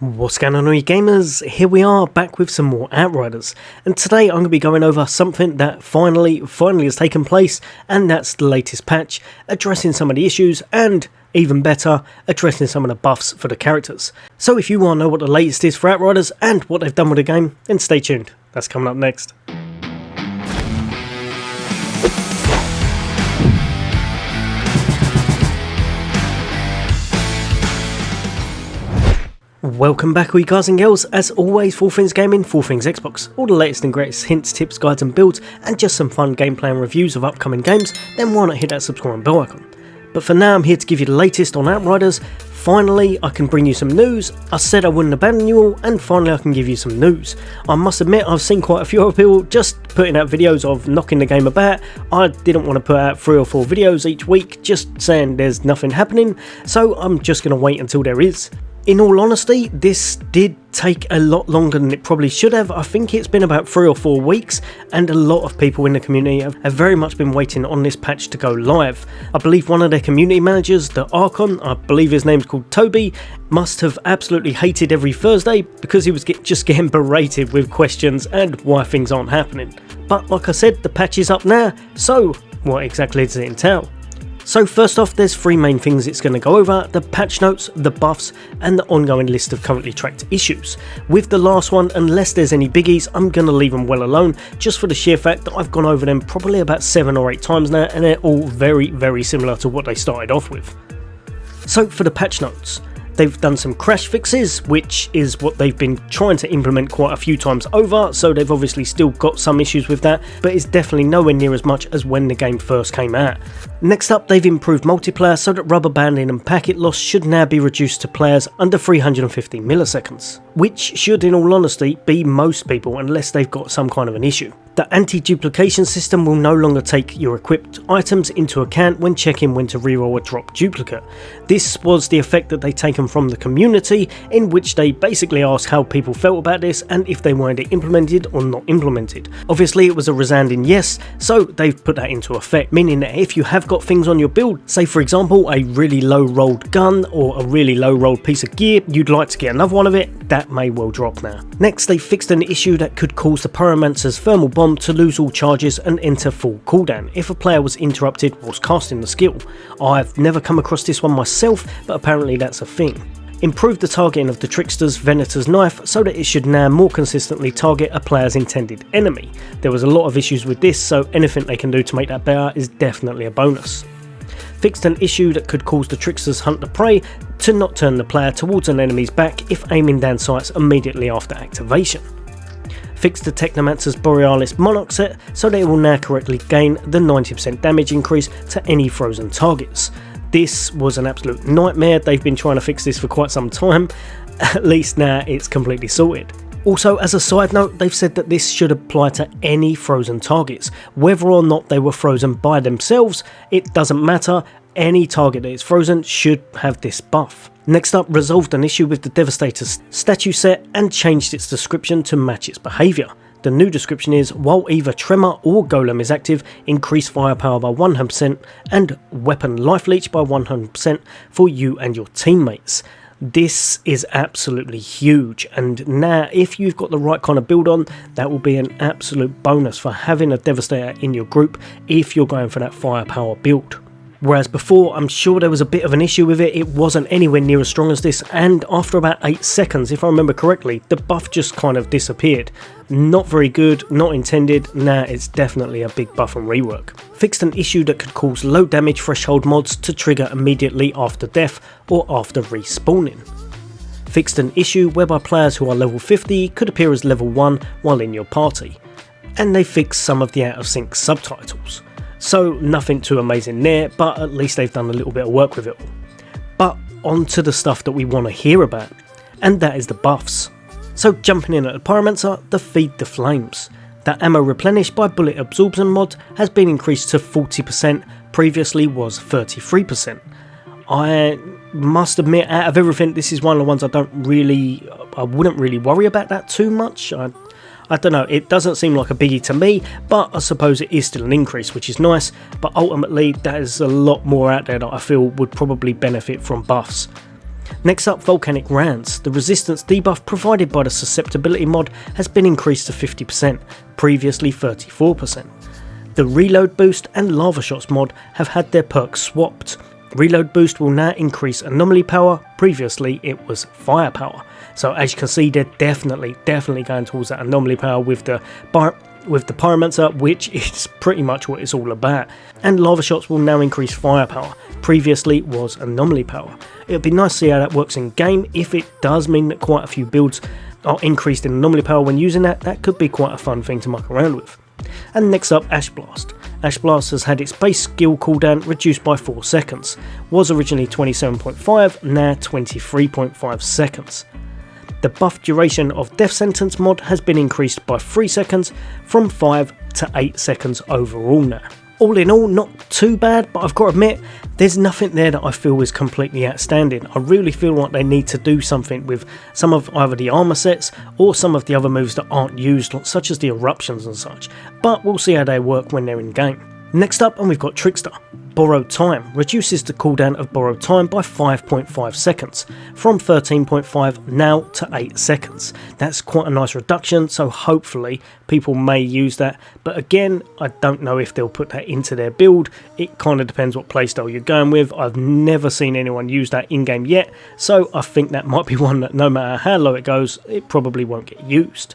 What's going on, all you gamers? Here we are back with some more Outriders, and today I'm going to be going over something that finally has taken place, and that's the latest patch, addressing some of the issues and, even better, addressing some of the buffs for the characters. So if you want to know what the latest is for Outriders and what they've done with the game, then stay tuned, that's coming up next. Welcome back, all you guys and girls. As always, for all things gaming, for all things Xbox, all the latest and greatest hints, tips, guides and builds, and just some fun gameplay and reviews of upcoming games, then why not hit that subscribe and bell icon. But for now, I'm here to give you the latest on Outriders. Finally, I can bring you some news. I said I wouldn't abandon you all, and finally I can give you some news. I must admit, I've seen quite a few other people just putting out videos of knocking the game about. I didn't want to put out 3 or 4 videos each week just saying there's nothing happening, so I'm just going to wait until there is. In all honesty, this did take a lot longer than it probably should have. I think it's been about 3 or 4 weeks, and a lot of people in the community have very much been waiting on this patch to go live. I believe one of their community managers, the Archon, I believe his name's called Toby, must have absolutely hated every Thursday because he was just getting berated with questions and why things aren't happening. But like I said, the patch is up now, so what exactly does it entail? So first off, there's 3 main things it's going to go over: the patch notes, the buffs, and the ongoing list of currently tracked issues. With the last one, unless there's any biggies, I'm going to leave them well alone, just for the sheer fact that I've gone over them probably about 7 or 8 times now, and they're all very similar to what they started off with. So for the patch notes, they've done some crash fixes, which is what they've been trying to implement quite a few times over, so they've obviously still got some issues with that, but it's definitely nowhere near as much as when the game first came out. Next up, they've improved multiplayer so that rubber banding and packet loss should now be reduced to players under 350 milliseconds, which should in all honesty be most people unless they've got some kind of an issue. The anti-duplication system will no longer take your equipped items into account when checking when to reroll or drop duplicate. This was the effect that they'd taken from the community, in which they basically asked how people felt about this and if they wanted it implemented or not implemented. Obviously it was a resounding yes, so they've put that into effect, meaning that if you have got things on your build, say for example a really low rolled gun or a really low rolled piece of gear, you'd like to get another one of it, that may well drop now. Next, they fixed an issue that could cause the Pyromancer's thermal bomb to lose all charges and enter full cooldown if a player was interrupted whilst casting the skill. I've never come across this one myself, but apparently that's a thing. Improved the targeting of the Trickster's Venator's knife so that it should now more consistently target a player's intended enemy. There was a lot of issues with this, so anything they can do to make that better is definitely a bonus. Fixed an issue that could cause the Trickster's Hunter Prey to not turn the player towards an enemy's back if aiming down sights immediately after activation. Fixed the Technomancer's Borealis Monarch set so that it will now correctly gain the 90% damage increase to any frozen targets. This was an absolute nightmare. They've been trying to fix this for quite some time. At least now it's completely sorted. Also, as a side note, they've said that this should apply to any frozen targets. Whether or not they were frozen by themselves, it doesn't matter. Any target that is frozen should have this buff. Next up, resolved an issue with the Devastator's statue set and changed its description to match its behaviour. The new description is: while either Tremor or Golem is active, increase firepower by 100% and weapon life leech by 100% for you and your teammates. This is absolutely huge, and now if you've got the right kind of build on, that will be an absolute bonus for having a Devastator in your group if you're going for that firepower build. Whereas before, I'm sure there was a bit of an issue with it, it wasn't anywhere near as strong as this, and after about 8 seconds, if I remember correctly, the buff just kind of disappeared. Not very good, not intended, nah, it's definitely a big buff and rework. Fixed an issue that could cause low damage threshold mods to trigger immediately after death or after respawning. Fixed an issue whereby players who are level 50 could appear as level 1 while in your party. And they fixed some of the out of sync subtitles. So nothing too amazing there, but at least they've done a little bit of work with it all. But on to the stuff that we want to hear about, and that is the buffs. So jumping in at the Pyromancer, the Feed the Flames. The ammo replenished by bullet absorption mod has been increased to 40%, previously was 33%. I must admit, out of everything, this is one of the ones I wouldn't really worry about that too much. I don't know, it doesn't seem like a biggie to me, but I suppose it is still an increase, which is nice, but ultimately that is a lot more out there that I feel would probably benefit from buffs. Next up, Volcanic Rands. The resistance debuff provided by the susceptibility mod has been increased to 50%, previously 34%. The Reload Boost and Lava Shots mod have had their perks swapped. Reload Boost will now increase anomaly power, previously it was firepower. So as you can see, they're definitely going towards that anomaly power with the Pyromancer, which is pretty much what it's all about. And Lava Shots will now increase firepower, previously was anomaly power. It would be nice to see how that works in game. If it does mean that quite a few builds are increased in anomaly power when using that, that could be quite a fun thing to muck around with. And next up, Ash Blast. Ash Blast has had its base skill cooldown reduced by 4 seconds, was originally 27.5, now 23.5 seconds. The buff duration of Death Sentence mod has been increased by 3 seconds from 5 to 8 seconds overall now. All in all, not too bad, but I've got to admit, there's nothing there that I feel is completely outstanding. I really feel like they need to do something with some of either the armor sets or some of the other moves that aren't used, such as the eruptions and such, but we'll see how they work when they're in game. Next up, and we've got Trickster. Borrowed Time reduces the cooldown of Borrowed Time by 5.5 seconds, from 13.5 now to 8 seconds. That's quite a nice reduction, so hopefully people may use that, but again, I don't know if they'll put that into their build. It kind of depends what playstyle you're going with. I've never seen anyone use that in-game yet, so I think that might be one that no matter how low it goes, it probably won't get used.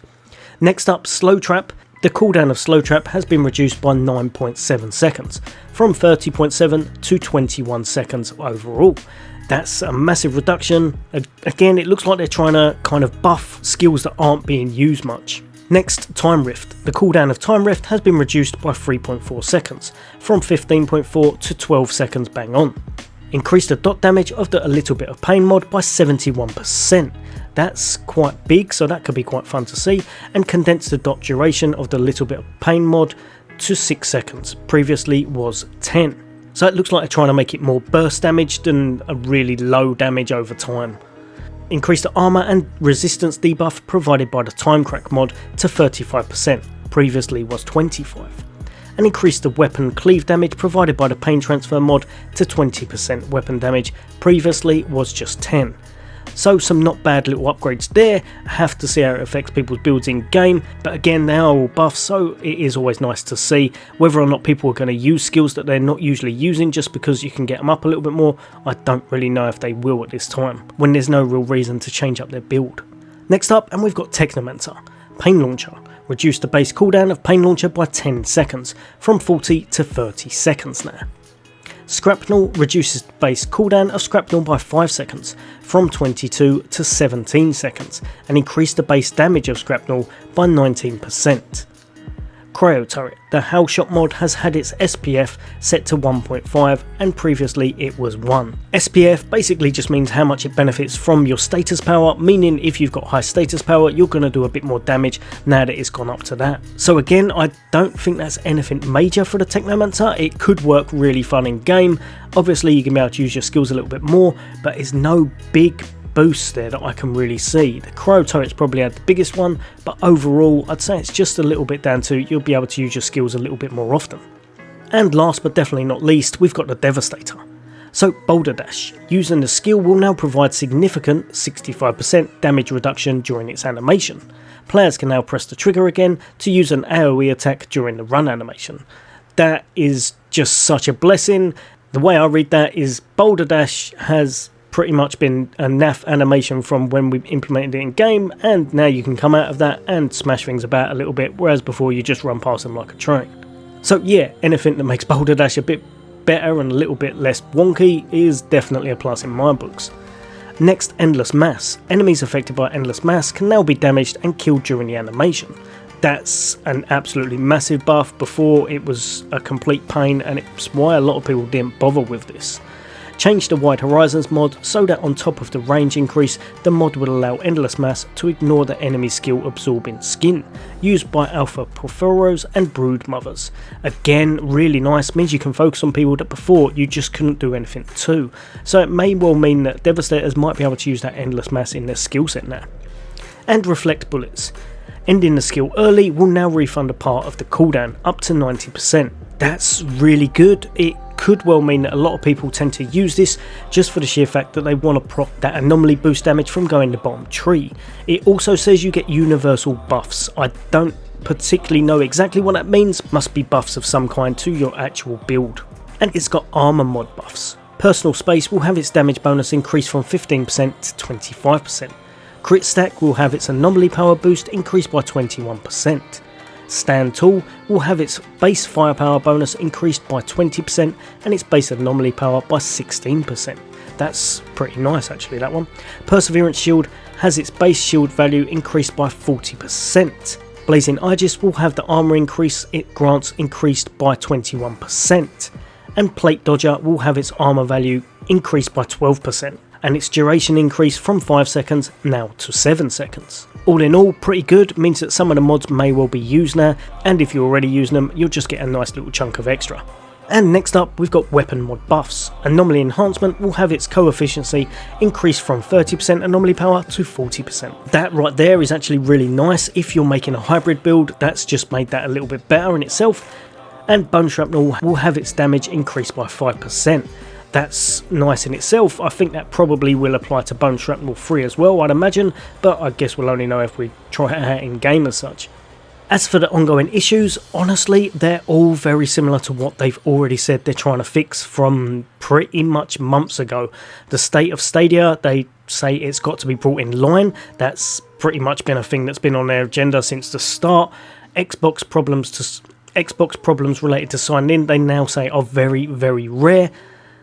Next up, Slow Trap. The cooldown of Slow Trap has been reduced by 9.7 seconds, from 30.7 to 21 seconds overall. That's a massive reduction. Again, it looks like they're trying to kind of buff skills that aren't being used much. Next, Time Rift. The cooldown of Time Rift has been reduced by 3.4 seconds, from 15.4 to 12 seconds bang on. Increased the dot damage of the A Little Bit of Pain mod by 71%. That's quite big, so that could be quite fun to see, and condensed the dot duration of the Little Bit of Pain mod to 6 seconds, previously was 10. So it looks like they're trying to make it more burst damage than a really low damage over time. Increased the armor and resistance debuff provided by the Time Crack mod to 35%, previously was 25%. And increased the weapon cleave damage provided by the Pain Transfer mod to 20% weapon damage, previously was just 10%. So some not bad little upgrades there. I have to see how it affects people's builds in game, but again, they are all buffs, so it is always nice to see. Whether or not people are going to use skills that they're not usually using just because you can get them up a little bit more, I don't really know if they will at this time, when there's no real reason to change up their build. Next up, and we've got Technomancer. Pain Launcher. Reduced the base cooldown of Pain Launcher by 10 seconds, from 40 to 30 seconds now. Scrapnel reduces the base cooldown of Scrapnel by 5 seconds, from 22 to 17 seconds, and increased the base damage of Scrapnel by 19%. Cryo Turret. The Hell Shot mod has had its SPF set to 1.5 and previously it was 1. SPF basically just means how much it benefits from your status power, meaning if you've got high status power you're going to do a bit more damage now that it's gone up to that. So again, I don't think that's anything major for the Technomancer. It could work really fun in game. Obviously you can be able to use your skills a little bit more, but it's no big boosts there that I can really see. The Cryo Turret's probably had the biggest one, but overall I'd say it's just a little bit down to you'll be able to use your skills a little bit more often. And last but definitely not least, we've got the Devastator. So Boulder Dash. Using the skill will now provide significant 65% damage reduction during its animation. Players can now press the trigger again to use an AoE attack during the run animation. That is just such a blessing. The way I read that is Boulder Dash has pretty much been a naff animation from when we implemented it in game, and now you can come out of that and smash things about a little bit, whereas before you just run past them like a train. So yeah, anything that makes Boulder Dash a bit better and a little bit less wonky is definitely a plus in my books. Next, Endless Mass. Enemies affected by Endless Mass can now be damaged and killed during the animation. That's an absolutely massive buff. Before it was a complete pain, and it's why a lot of people didn't bother with this. Changed the Wide Horizons mod so that on top of the range increase, the mod would allow Endless Mass to ignore the enemy skill absorbing skin, used by Alpha Porphyros and Brood Mothers. Again, really nice, means you can focus on people that before you just couldn't do anything to. So it may well mean that Devastators might be able to use that Endless Mass in their skill set now. And Reflect Bullets. Ending the skill early will now refund a part of the cooldown, up to 90%. That's really good. It could well mean that a lot of people tend to use this just for the sheer fact that they want to prop that anomaly boost damage from going to bottom tree. It also says you get universal buffs. I don't particularly know exactly what that means, must be buffs of some kind to your actual build. And it's got armor mod buffs. Personal space will have its damage bonus increased from 15% to 25%. Crit stack will have its anomaly power boost increased by 21%. Stand tall will have its base firepower bonus increased by 20% and its base anomaly power by 16%. That's pretty nice actually, that one. Perseverance shield has its base shield value increased by 40%. Blazing Aegis will have the armor increase it grants increased by 21%. And Plate Dodger will have its armor value increased by 12%. And its duration increased from 5 seconds now to 7 seconds. All in all, pretty good, means that some of the mods may well be used now, and if you're already using them, you'll just get a nice little chunk of extra. And next up, we've got weapon mod buffs. Anomaly Enhancement will have its co-efficiency increased from 30% anomaly power to 40%. That right there is actually really nice. If you're making a hybrid build, that's just made that a little bit better in itself. And Bone Shrapnel will have its damage increased by 5%. That's nice in itself. I think that probably will apply to Bone Shrapnel 3 as well, I'd imagine, but I guess we'll only know if we try it out in game as such. As for the ongoing issues, honestly, they're all very similar to what they've already said they're trying to fix from pretty much months ago. The state of Stadia, they say it's got to be brought in line. That's pretty much been a thing that's been on their agenda since the start. Xbox problems related to signing in, they now say are very, very rare.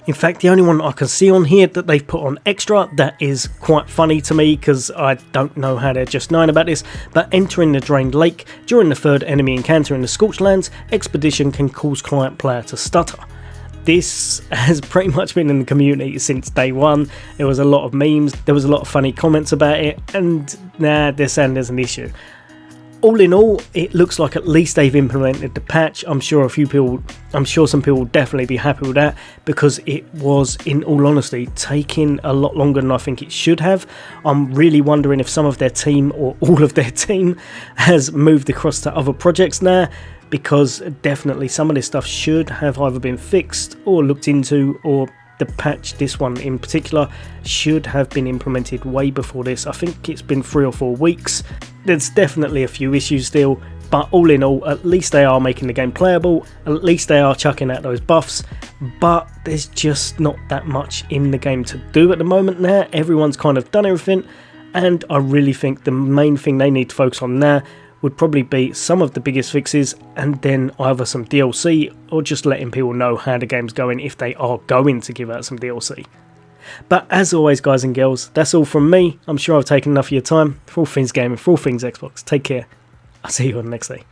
In fact, the only one I can see on here that they've put on extra that is quite funny to me, because I don't know how they're just knowing about this, but entering the drained lake during the third enemy encounter in the Scorched Lands, Expedition can cause client player to stutter. This has pretty much been in the community since day one. There was a lot of memes, there was a lot of funny comments about it, and now they're saying there's an issue. All in all, it looks like at least they've implemented the patch. I'm sure some people will definitely be happy with that, because it was, in all honesty, taking a lot longer than I think it should have. I'm really wondering if some of their team, or all of their team, has moved across to other projects now, because definitely some of this stuff should have either been fixed or looked into, or the patch, this one in particular, should have been implemented way before this. I think it's been 3 or 4 weeks. There's definitely a few issues still, but all in all, at least they are making the game playable, at least they are chucking out those buffs, but there's just not that much in the game to do at the moment now. Everyone's kind of done everything, and I really think the main thing they need to focus on now would probably be some of the biggest fixes, and then either some DLC, or just letting people know how the game's going if they are going to give out some DLC. But as always, guys and girls, that's all from me. I'm sure I've taken enough of your time. For all things gaming, for all things Xbox, take care. I'll see you on the next day.